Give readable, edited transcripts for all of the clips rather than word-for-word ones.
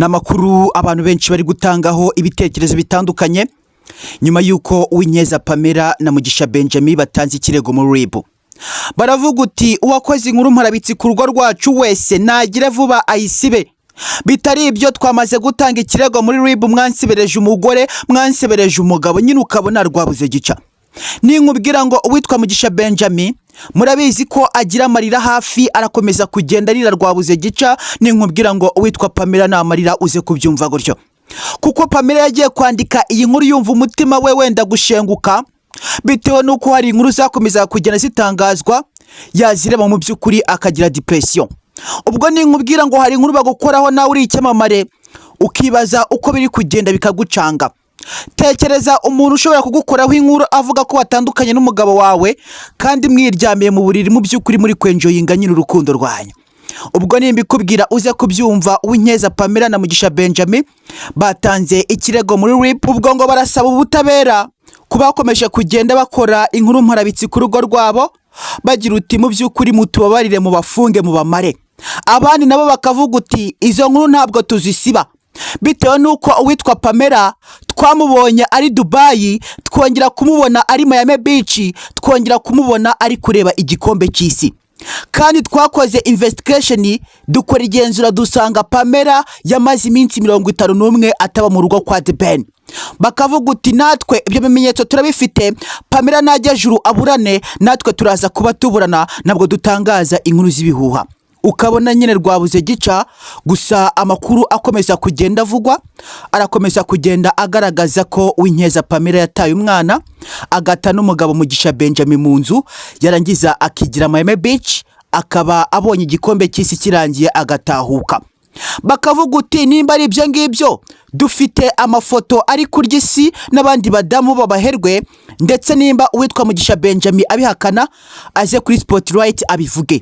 Namakuru abantu benshi bari gutangaho ibitekerezo bitandukanye nyuma yuko Uwinyeza Pamella na Mugisha Benjamin batanze ikirego muri RIB. Baravuga uti uwakoze inkuru mparabitsi ku rugo rwacu wese nagire vuba ayisibe. Bitari ibyo twamaze gutanga ikirego muri RIB, mwansebereje umugore, mwansebereje umugabo, nyine ukabona rwabuze gica. Ninkubwira ngo uwitwa Mugisha Benjamin murabizi ko agira amarira hafi, arakomeza kugenda arira rwabuze gica. Ninkubwira ngo uwitwa Pamella na amarira uze kubyumva gutyo, kuko Pamella yagiye kwandika iyi nkuru yumva umutima we wenda gushenguka, bitewe nuko hari inkuru zakomeza kugenda zitangazwa yazireba mu byukuri akagira depression. Ubwo ninkubwira ngo hari inkuru bagukoraho nawe uri icyamamare ukibaza uko biri kugenda bikagucanga. Tekereza umuntu ushobora kugukoraho inkuru avuga ko watandukanye n'umugabo wawe kandi mwiryamiye mu buriri mu byukuri muri kwenjoyinga nyine urukundo rwanyu. Ubwo nimbikubwira uze kubyumva. Uwinyeza Pamella na Mugisha Benjamin batanze ikirego muri RIB. Ubwo ngo barasaba ubutabera kubakomeje kugenda bakora inkuru mparabitsi ku rugo rwabo, bagira uti mu byukuri mutubabarire mu bafunge mu bamare. Abandi nabo bakavuga uti izo nkuru ntabwo tuzisiba, bitewe nuko uwitwa Pamella twamubonye ari Dubai, twongera kumubona ari Miami Beach, twongera kumubona ari kureba igikombe cy'isi. Kandi twakoze investigation dukora igenzura dusanga Pamella yamaze iminsi 51 ataba mu rugo kwa The Ben. Bakavuga uti natwe ibyo bimenyetso turabifite, Pamella najya juru aburane natwe turaza kuba tuburana, nabwo dutangaza inkuru z'ibihuha. Ukabona nyine rwabuze gica. Gusa amakuru akomeza kugenda avugwa, arakomeza kugenda agaragaza ko Uwinyeza Pamella yataye umwana agata n'umugabo Mugisha Benjamin mu nzu, yarangiza akigira Miami Beach, akaba abonye igikombe cy'isi kirangiye agatahuka. Bakavuga uti nimba ari ibyo ngibyo dufite amafoto ari kurya isi n'abandi badamu babaherwe, ndetse nimba uwitwa Mugisha Benjamin abihakana aze kuri Spotlight abivuge.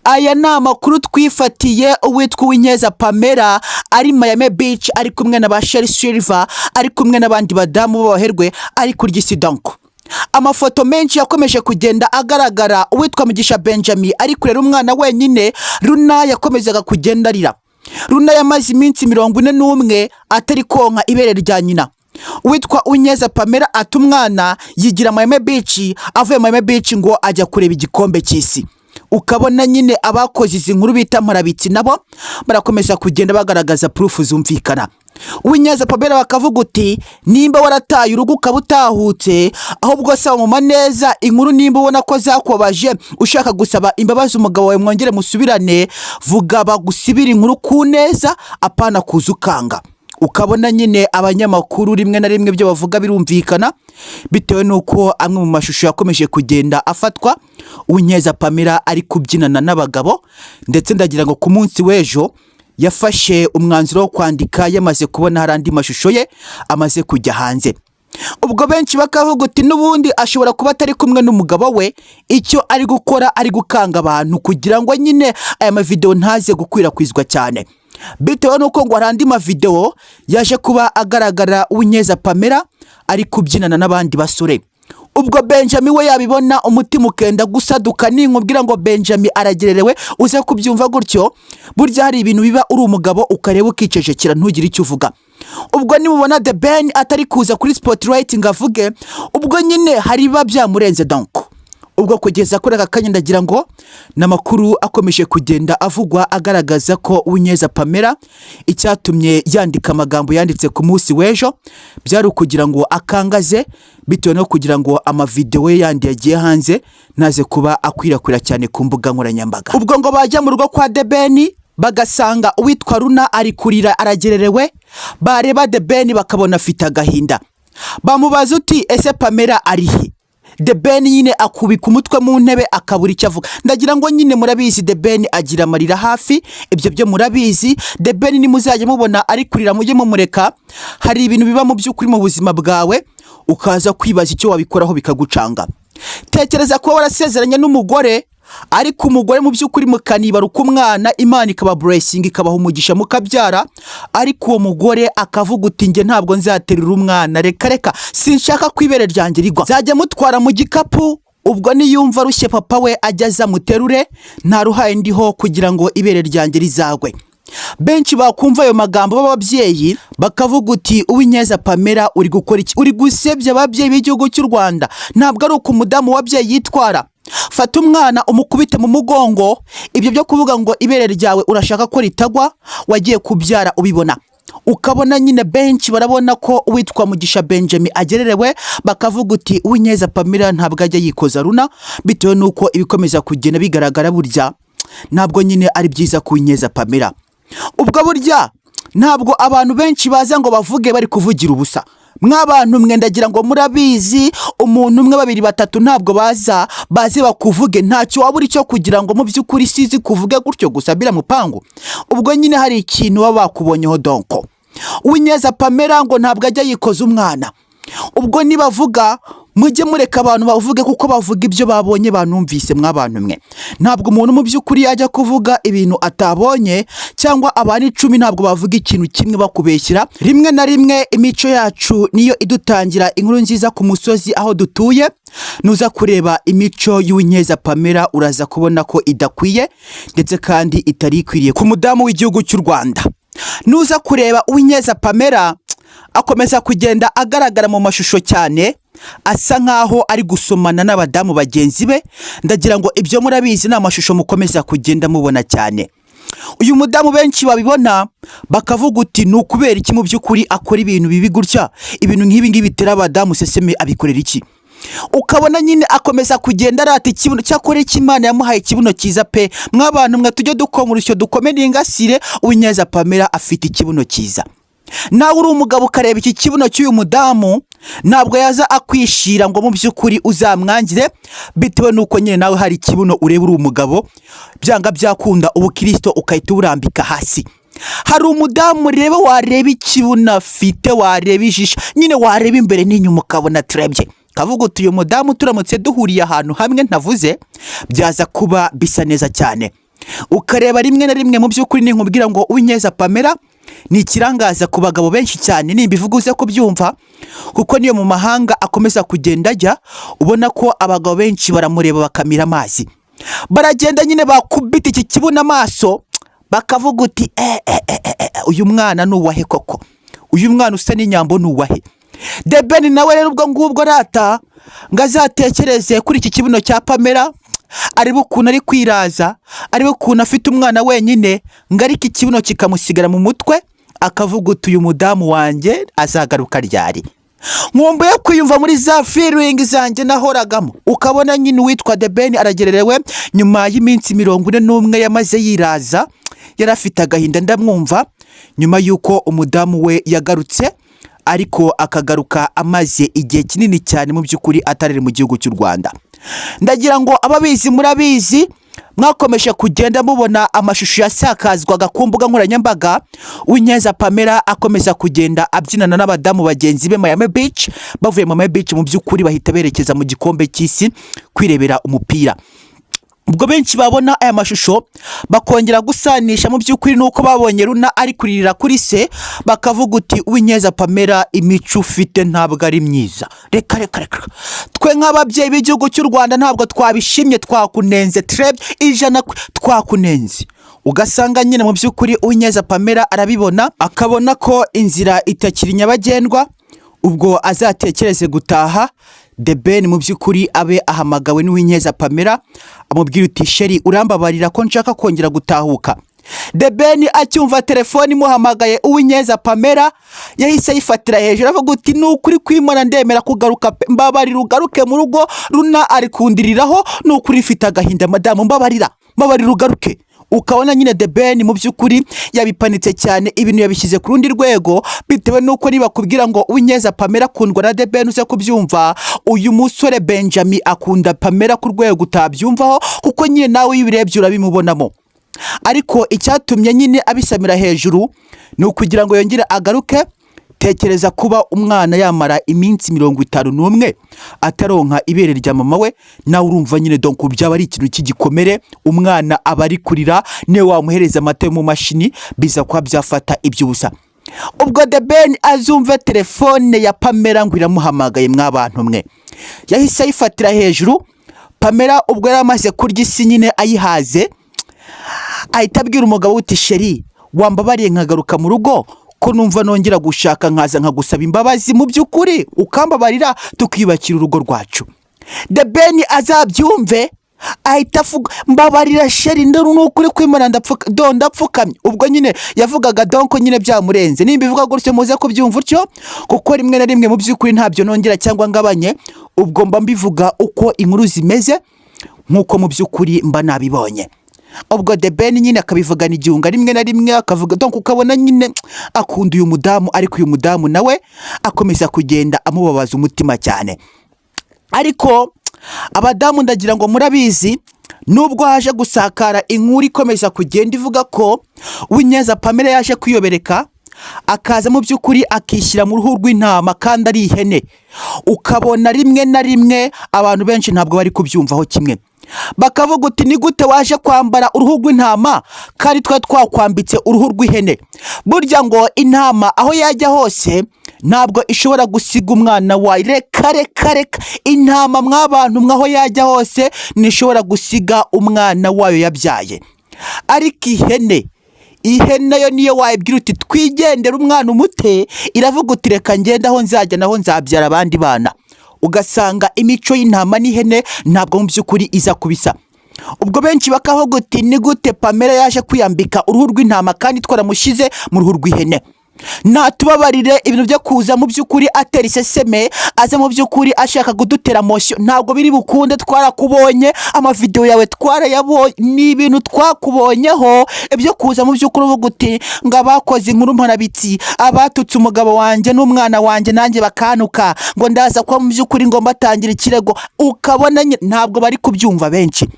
Aya ni amakuru twifatiye. Uwitwa Uwinyeza Pamella ari Miami Beach ari kumwe na Bashwanye Silver, ari kumwe n'abandi badamu babaherwe, ari kurya isi danko. Amafoto menshi yakomeje kugenda agaragara. Uwitwa Mugisha Benjamin ari kurera umwana wenyine. Runa yakomezaga kugenda arira. Runa yamaze iminsi 41 atari konka ibere rya nyina. Uwitwa Uwinyeza Pamella ati umwana yigira Miami Beach, avuye Miami Beach ngo ajya kureba igikombe cy'isi. Ukabona nyine abakoze izi nkuru bita mparabitsi nabo barakomeza kugenda bagaragaza proof zumvikana. Uwinyeza Pamella bakavuga uti nimba warataye urugo ukabutahutse, ahubwo saba mu maneza inkuru nimba ubona ko zakubabaje ushaka gusaba imbabazi umugabo wawe mwongere musubirane, vuga bagusibira inkuru ku neza apana kuzukanga. Ukabona nyine abanyamakuru rimwe na rimwe byo bavuga birumvikana, bitewe nuko amwe mu mashusho yakomeje kugenda afatwa Uwinyeza Pamella ari kubyinana n'abagabo, ndetse ndagira ngo ku munsi w'ejo yafashe umwanzuro wo kwandika yamaze kubona hari andi mashusho ye amaze kujya hanze. Ubwo benshi bakavuga uti Nubundi ashobora kuba atari kumwe n'umugabo we, icyo ari gukora ari gukanga abantu kugira ngo nyine aya mavideo ntaze gukwirakwizwa cyane, bitewe nuko ngo hari andi mavideo yaje kuba agaragara Uwinyeza Pamella ari kubyinana n'abandi basore. Ubwo Benjamin we yabibona umutima ukenda gusaduka. Ninkubwira ngo Benjamin aragererewe uze kubyumva gutyo, burya hari ibintu biba uri umugabo ukareba ukicecekera ntugire icyo uvuga. Ubwo nimubona The Ben atari kuza kuri Spotlight ngavuge, ubwo nyine hari biba byamurenze donc. Ubwo kugeza kuri aka kanya ndagira ngo namakuru akomeje kugenda avugwa agaragaza ko Uwinyeza Pamella icyatumye yandika amagambo yanditse ku munsi w'ejo byari kugira ngo akangaze, bitewe no kugira ngo amavideo yandi yagiye hanze naze kuba akwirakwira cyane ku mbuga nkoranyambaga. Ubwo ngo bajya mu rugo kwa The Ben bagasanga uwitwa Runa ari kurira aragererewe, bareba The Ben bakabona afite agahinda. Bamubaza uti ese Pamella ari he? The Ben nyine akubika umutwe mu ntebe akabura icyo avuga. Ndagira ngo nyine murabizi The Ben agira amarira hafi, ibyo byo murabizi. The Ben ni muzajya mubona ari kurira mujye mumureka. Hari ibintu biba mu by'ukuri mu buzima bwawe ukaza kwibaza icyo wabikoraho bikagucanga. Tekereza ko warasezeranye n'umugore, ariko umugore mu by'ukuri mukanibaruka umwana, Imana ikaba blessing ikabaha umugisha mukabyara, ariko uwo mugore akavuga uti nge ntabwo nzaterura umwana, reka sinshaka kwibere ryanjye rigwa, zajya mutwara mu gikapu. Ubwo niyumva rushye papa we ajya aza muterure, nta ruhaye ndiho kugira ngo ibere ryanjye rizagwe. benshi bakumva ayo magambo b'ababyeyi bakavuga uti Uwinyeza Pamella uri gukora iki? Uri gusebya ababyeyi b'igihugu cy'u Rwanda. Ntabwo ari uko umudamu wabyeyi yitwara. Fata umwana umukubite mu mugongo. Ibyo byo kuvuga ngo ibere ryawe urashaka ko ritagwa, wagiye kubyara ubibona. Ukabona nyine benshi barabona ko uwitwa Mugisha Benjamin agererewe, bakavuga uti Uwinyeza Pamella ntabwo ajya yikoza runa, bitewe nuko ibikomeza kugenda bigaragara burya ntabwo nyine ari byiza ku Uwinyeza Pamella. Ubwo burya ntabwo abantu benshi baza ngo bavuge bari kuvugira ubusa. Mw'abantu mwe ndagira ngo murabizi, umuntu umwe babiri batatu ntabwo baze bakuvuge, ntacyo waba uri cyo kugira ngo mu by'ukuri sizi kuvuge gutyo gusa bira mupangu. Ubwo nyine hari ikintu baba bakubonyeho donko. Uwinyeza Pamella ngo ntabwo ajya yikoza umwana. Ubwo nibavuga mujye mureka abantu bavuge kuko bavuga ibyo babonye banumvise. Mw'abantu mwe ntabwo umuntu mu by'ukuri yajya kuvuga ibintu atabonye, cyangwa abantu 10 ntabwo bavuga ikintu kimwe bakubeshyira. Rimwe na rimwe imico yacu niyo idutangira inkuru nziza ku musozi aho dutuye. Nuza kureba imico y'Uwinyeza Pamella uraza kubona ko idakwiye ndetse kandi itari ikwiriye ku mudamu w'igihugu cy'u Rwanda. Nuza kureba Uwinyeza Pamella akomeza kugenda agaragara mu mashusho cyane, asa nkaho ari gusomana n'abadamu bagenzi be. Ndagira ngo ibyo murabizi ni amashusho mukomeza kugenda mubona cyane. Uyu mudamu benshi babibona bakavuga uti ni ukubera iki mu by'ukuri akora ibintu bibi gutya, ibintu nk'ibi ngibi bitera abadamu seseme abikorera iki? Ukabona nyine akomeza kugenda arata ikibuno cyakore cy'Imana yamuhaye ikibuno cyiza pe. Mw'abantu mwe tujye dukoma urusyo dukomere ingasire, Uwinyeza Pamella afite ikibuno cyiza. Nawe uri umugabo ukareba iki kibuno cy'uyu mudamu, ntabwo yaza akwishira ngo mu by'ukuri uzamwangire, bitewe nuko nyine nawe hari ikibuno ureba uri umugabo, byanga byakunda ubukristo ukahita urambika hasi. Hari umudamu reba wareba ikibuno afite, wareba ijisho, nyine wareba imbere n'inyuma ukabona turebye. Kavuga uti uyu mudamu turamutse duhuriye ahantu hamwe ntavuze byaza kuba bisa neza cyane. Ukareba rimwe na rimwe mu by'ukuri ninkubwira ngo Uwinyeza Pamella ni ikirangaza ku bagabo benshi cyane, nimbivuga uze kubyumva, kuko niyo mu mahanga akomeza kugenda ajya ubona ko abagabo benshi baramureba bakamira amazi. Baragenda nyine bakubita iki kibuno amaso bakavuga uti uyu mwana nuwahe koko, uyu mwana usa n'inyambo nuwahe? The Ben nawe rero ubwo ngubwo rata ngazatekereze kuri iki kibuno cya Pamella, aribo ukuntu ari kwiraza, aribo ukuntu afite umwana wenyine, ngarika ikibuno kikamusigara mu mutwe, akavuga uti uyu mudamu wanjye azagaruka ryari? Nkumbuye kwiyumva muri za feeling zanjye nahoragamo. Ukabona nyine witwa The Ben aragererewe nyuma y'iminsi 41 yamaze yiraza, yarafite agahinda ndamwumva, nyuma yuko umudamu we yagarutse, ariko akagaruka amaze igihe kinini cyane mu by'ukuri atarere mu gihugu cy'u Rwanda. Ndagira ngo ababizi murabizi, mwakomeje kugenda mubona amashusho yasakazwaga ku mbuga nkoranyambaga, Uwinyeza Pamella akomeza kugenda abyinana n'abadamu bagenzi be Miami Beach. Bavuye Miami Beach mu by'ukuri bahita berekeza mu gikombe cy'isi kwirebera umupira. Ubwo benshi babona aya mashusho bakongera gusanisha mu by'ukuri nuko babonye Runa ari kuririra kuri se, bakavuga uti Uwinyeza Pamella imico ufite ntabwo ari myiza. Reka twe nk'ababyeyi b'igihugu cy'u Rwanda ntabwo twabishimye, twakunenze ijana twakunenze. Ugasanga nyine mu by'ukuri Uwinyeza Pamella arabibona, akabona ko inzira itakiri nyabagendwa, ubwo azatekereze gutaha. The Ben mu by'ukuri abe ahamagawe n'Uwinyeza Pamella, amubwira uti sheri urambabarira ko nshaka kongera gutahuka. The Ben acyumva telefone imuhamagaye Uwinyeza Pamella yahise yifatira hejuru avuga uti nukuri kwimana ndemera kugaruka, mbabarira ugaruke mu rugo, Runa ari kundiriraho, nukuri mfite agahinda madamu, mbabarira ugaruke. Ukabona nyine The Ben mu by'ukuri yabipanitse cyane, ibintu yabishyize ku rundi rwego, bitewe nuko niba kubwira ngo Uwinyeza Pamella akundwa na The Ben uze kubyumva, uyu musore Benjamin akunda Pamella ku rwego utabyumvaho, kuko nyine nawe yibirebye urabimubonamo. Ariko icyatumye nyine abisamira hejuru ni ukugira ngo yongere agaruke. Tekereza kuba umwana yamara iminsi 51 ataronka ibere rya mama we, nawe urumva nyine donc byaba ari ikintu cy'igikomere. Umwana abari kurira ne wamuhereza amata mu mashini biza kwa byafata ibyubusa. Ubwo The Ben azumva telefone ya Pamella ngo iramuhamagaye, mw'abantu mwe yahise ayifatira hejuru. Pamella ubwo yaramaze kurya isi nyine ayihaze, ahita abwira umugabo uti sheri wambabariye nkagaruka mu rugo ko numva nongera gushaka nkaza nkagusaba imbabazi mu by'ukuri ukambabarira tukiyubakira urugo rwacu. The Ben azabyumve ahita avuga mbabarira sheri nukuri kwimana ndapfukamye. Ubwo nyine yavugaga donko nyine byamurenze. Nimba ivuga gutyo muze kubyumva utyo kuko rimwe na rimwe mu by'ukuri ntabyo nongera cyangwa ngabanye. Ubwo mba mbivuga uko inkuru zimeze nkuko mu by'ukuri mba nabibonye. Ubwo The Ben nyine akabivugana igihunga rimwe na rimwe akavuga donko ukabona nyine akunda uyu mudamu, ariko uyu mudamu nawe akomeza kugenda amubabaza umutima cyane. Ariko abadamu ndagira ngo murabizi, nubwo haje gusakara inkuru ikomeza kugenda ivuga ko Uwinyeza Pamella yaje kwiyobereka akaza mu by'ukuri akishyira mu ruhu rw'intama kandi ari ihene, ukabona rimwe na rimwe abantu benshi ntabwo bari kubyumvaho kimwe. Bakavuga uti ni gute waje kwambara uruhu rw'intama kandi twakwambitse uruhu rw'ihene? Burya ngo intama aho yajya hose ntabwo ishobora gusiga umwana wayo. Reka intama mw'abantu mwaho yajya hose nishobora gusiga umwana wayo yabyaye. Ariko ihene yo niyo wayibwira uti twigendera umwana umute, iravuga uti reka ngende aho nzajya naho nzabyara abandi bana. Ugasanga imico y'intama n'ihene ntabwo mu by'ukuri iza kubisa. Ubwo benshi bakavuga uti ni gute Pamella yaje kwiyambika uruhu rw'intama kandi twaramushyize mu ruhu rw'ihene? Natubabarire ibintu byo kuza mu by'ukuri atera iseseme, aza mu by'ukuri ashaka kudutera motion, ntabwo biri bukunde. Twarakubonye, amavideo yawe twarayabonye, ni ibintu twakubonyeho ibyo kuza mu by'ukuri uvuga uti ngo abakoze inkuru mparabitsi, abatutse umugabo wanjye n'umwana wanjye nanjye bakanuka, ngo ndaza kwa mu by'ukuri ngo mbatangira ikirego. Ukabona ntabwo bari kubyumva benshi,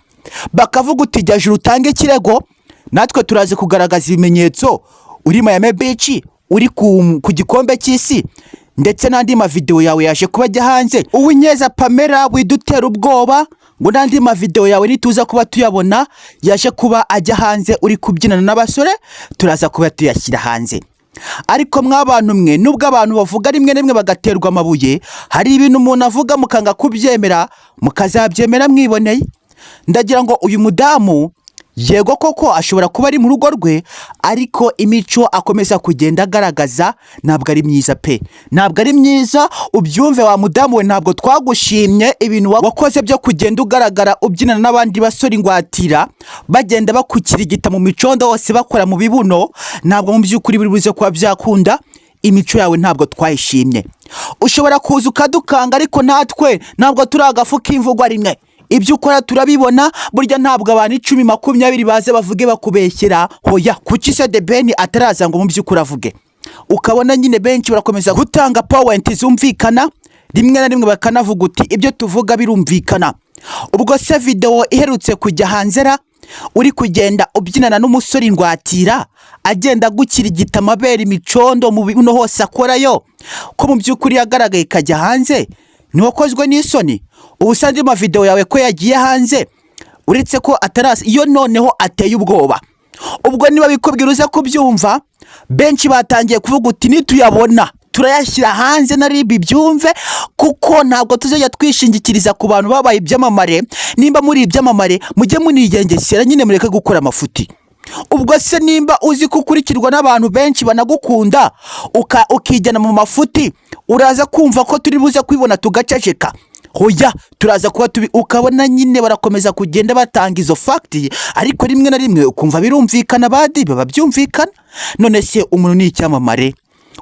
bakavuga uti jya utange ikirego, natwe turaze kugaragaza ibimenyetso uri Miami Beach, uri ku gikombe cy'isi, ndetse n'andi mavideo yawe yaje kuba ajya hanze. Uwinyeza Pamella widutera ubwoba ngo n'andi mavideo yawe nituza kuba tuyabona yaje kuba ajya hanze uri kubyinana n'abasore, turaza kuba tuyashyira hanze. Ariko mw'abantu mwe, nubwo abantu bavuga rimwe rimwe bagaterwa amabuye, hari ibintu umuntu avuga mukanga kubyemera, mukazabyemera mwiboneye. Ndagira ngo uyu mudamu yego koko ashobora kuba ari mu rugo rwe, ariko imico akomeza kugenda agaragaza ntabwo ari myiza pe, ntabwo ari myiza. Ubyumve wa mudamu we, ntabwo twagushimye ibintu wakoze byo kugenda ugaragara ubyinana n'abandi basore ingwatira, bagenda bakukirigita mu micondo hose bakora mu bibuno. Ntabwo mu by'ukuri biri buze kuba byakunda. Imico yawe ntabwo twayishimye. Ushobora kuza ukadukanga, ariko natwe ntabwo turi agafu k'imvugwa rimwe. Ibyo ukora turabibona. Burya ntabwo abantu 10-20 baze bavuge bakubeshyera. Hoya, kuki se The Ben ataraza ngo mu by'ukuri avuge? Ukabona nyine benshi barakomeza gutanga point zumvikana, rimwe na rimwe bakanavuga uti ibyo tuvuga birumvikana. Ubwo se video iherutse kujya hanzera, uri kugenda ubyinana n'umusore ingwatira, agenda gukirigita amabere imicondo mu bibuno hose akorayo, ko mu by'ukuri yagaragaye kajya hanze, ntiwakozwe n'isoni? Ubusanzwe amavideo yawe ko yagiye hanze, uretse ko atarasa iyo noneho ateye ubwoba. Ubwo niba bikubwira uze kubyumva, benshi batangiye kuvuga uti nituyabona turayashyira hanze na ribi byumve, kuko ntabwo tuzajya twishingikiriza ku bantu babaye ibyamamare. Nimba muri ibyamamare mujye munigengesera nyine, mureke gukora amafuti. Ubwo se nimba uzi kukurikirwa n'abantu benshi banagukunda ukijyana mu mafuti, uraza kumva ko turi buze kwibona tugaceceka? Hoya, turaza kuba ukabona nyine barakomeza kugenda batanga izo fact, ariko rimwe na rimwe ukumva birumvikana, badi baba byumvikana. None se umuntu ni icyamamare,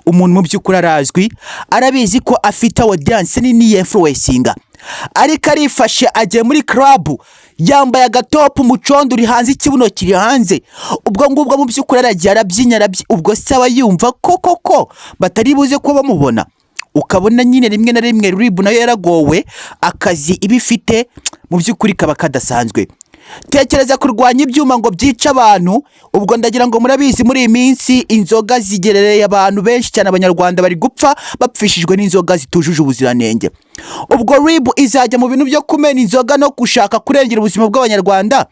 umuntu mu by'ukuri arazwi, arabizi ko afite audience nini influencinga, ariko arifashe agiye muri club yambaye agatopu umucondo uri hanze, ikibuno kiri hanze. Ubwo ngubwo mu by'ukuri aragiye arabyinya, ubwo saba yumva koko batari buze ko bamubona. Ukabona nyine rimwe na rimwe ribu nayo yaragowe, akazi ibifite mu by'ukuri kaba kadasanzwe. Tekereza kurwanya ibyuma ngo byica abantu. Ubwo ndagira ngo murabizi muri iyi minsi inzoga zigerereye abantu benshi cyane, abanyarwanda bari gupfa bapfishijwe n'inzoga zitujuje ubuziranenge. Ubwo ribu izajya mu bintu byo kumena inzoga no gushaka kurengera ubuzima bw'abanyarwanda,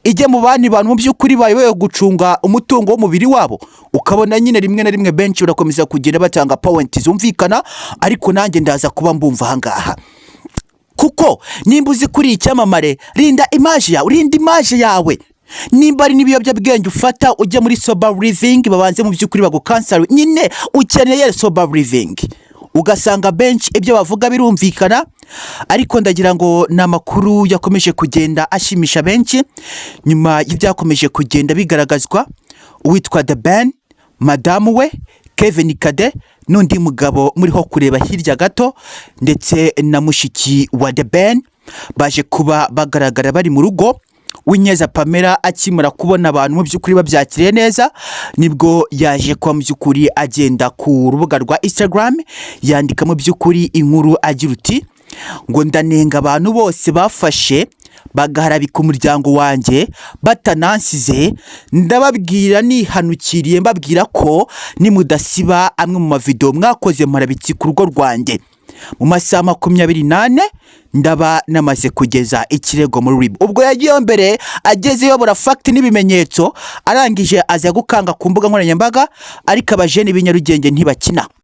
ijye mu bandi bantu mu by'ukuri bayoboye gucunga umutungo w'umubiri wabo. Ukabona nyine rimwe na rimwe benshi barakomeza kugenda batanga point zumvikana, ariko nanjye ndaza kuba mbumva ahangaha. Kuko nimba uzi kuri icyamamare, rinda image yawe, nimba ari n'ibiyobyabwenge ufata ujya muri sober living babanze mu by'ukuri bagukansara nyine ukeneye sober living. Ugasanga benshi ibyo bavuga birumvikana, ariko ndagira ngo namakuru yakomeje kugenda ashimisha benshi nyuma y'ibyakomeje kugenda bigaragazwa. Uwitwa The Ben, madamu we Kevin Kade n'undi mugabo muriho kureba hirya gato ndetse na mushiki wa The Ben baje kuba bagaragara bari mu rugo. Uwinyeza Pamella akimara kubona abantu mu by'ukuri babyakiriye neza nibwo yaje kwa mu by'ukuri agenda ku rubuga rwa Instagram yandika mu by'ukuri inkuru agira uti ngo ndanenga abantu bose bafashe bagaharabika umuryango wanjye batanansize, ndababwira nihanukiriye mbabwira ko nimudasiba amwe mu mavideo mwakoze murabitsi ku rugo rwanjye mu masaha 28 ndaba namaze kugeza ikirego muri RIB. Ubwo yagiye mbere agezeyo bura fact n'ibimenyetso arangije aza gukanga ku mbuga nkoranyambaga, ariko abajene b'inyarugenge ntibakina.